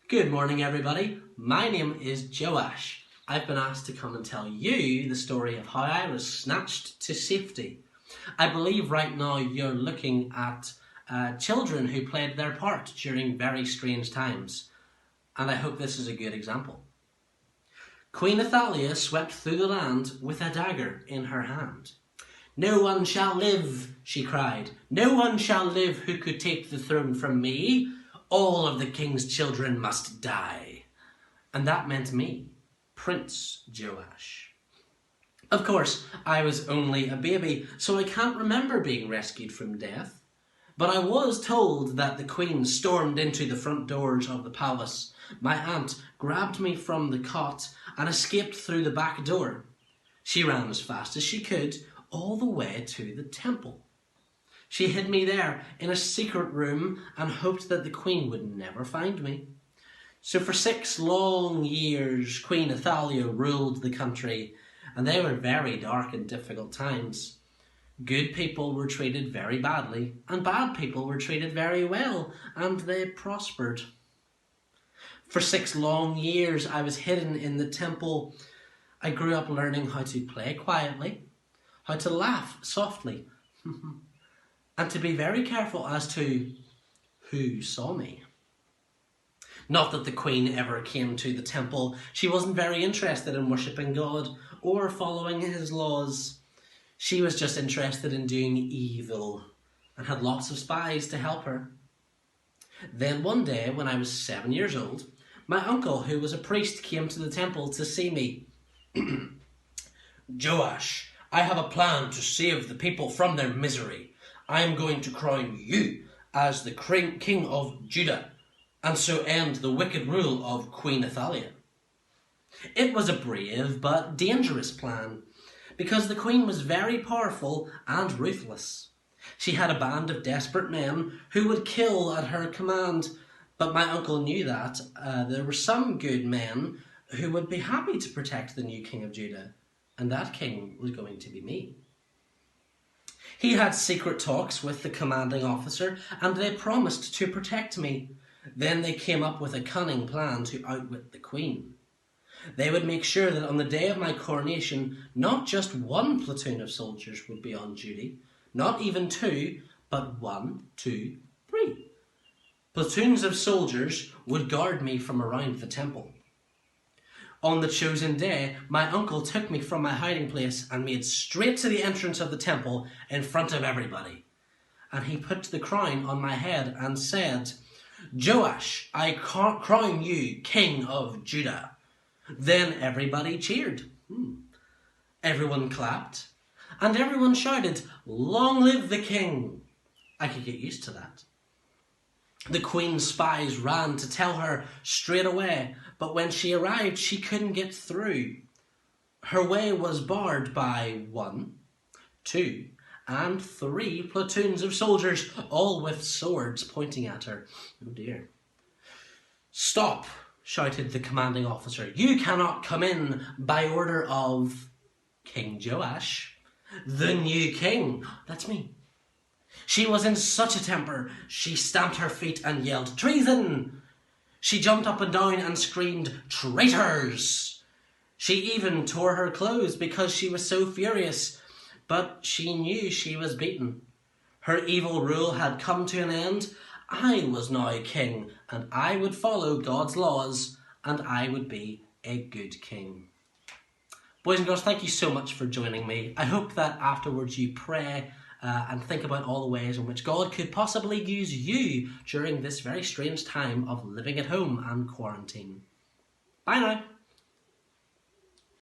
Good morning, everybody. My name is Joash. I've been asked to come and tell you the story of how I was snatched to safety. I believe right now you're looking at children who played their part during very strange times, and I hope this is a good example. Queen Athaliah swept through the land with a dagger in her hand. "No one shall live," she cried. "No one shall live who could take the throne from me. All of the king's children must die." And that meant me, Prince Joash. Of course, I was only a baby, so I can't remember being rescued from death. But I was told that the Queen stormed into the front doors of the palace. My aunt grabbed me from the cot and escaped through the back door. She ran as fast as she could, all the way to the temple. She hid me there in a secret room and hoped that the Queen would never find me. So for 6 long years, Queen Athaliah ruled the country, and they were very dark and difficult times. Good people were treated very badly, and bad people were treated very well, and they prospered. For 6 long years, I was hidden in the temple. I grew up learning how to play quietly, how to laugh softly, and to be very careful as to who saw me. Not that the Queen ever came to the temple. She wasn't very interested in worshipping God or following his laws. She was just interested in doing evil and had lots of spies to help her. Then one day, when I was 7 years old, my uncle, who was a priest, came to the temple to see me. "Joash, I have a plan to save the people from their misery. I am going to crown you as the king of Judah, and so end the wicked rule of Queen Athaliah." It was a brave but dangerous plan, because the Queen was very powerful and ruthless. She had a band of desperate men who would kill at her command, but my uncle knew that there were some good men who would be happy to protect the new king of Judah, and that king was going to be me. He had secret talks with the commanding officer, and they promised to protect me. Then they came up with a cunning plan to outwit the Queen. They would make sure that on the day of my coronation, not just 1 platoon of soldiers would be on duty, not even 2, but 1, 2, 3. Platoons of soldiers would guard me from around the temple. On the chosen day, my uncle took me from my hiding place and made straight to the entrance of the temple in front of everybody. And he put the crown on my head and said, "Joash, I crown you King of Judah." Then everybody cheered. Everyone clapped. And everyone shouted, "Long live the king." I could get used to that. The Queen's spies ran to tell her straight away, but when she arrived, she couldn't get through. Her way was barred by 1, 2, and 3 platoons of soldiers, all with swords pointing at her. Oh dear. "Stop," shouted the commanding officer. "You cannot come in by order of King Joash, the new king." That's me. She was in such a temper, she stamped her feet and yelled, "Treason!" She jumped up and down and screamed, "Traitors!" She even tore her clothes because she was so furious, but she knew she was beaten. Her evil rule had come to an end. I was now king, and I would follow God's laws, and I would be a good king. Boys and girls, thank you so much for joining me. I hope that afterwards you pray and think about all the ways in which God could possibly use you during this very strange time of living at home and quarantine. Bye now.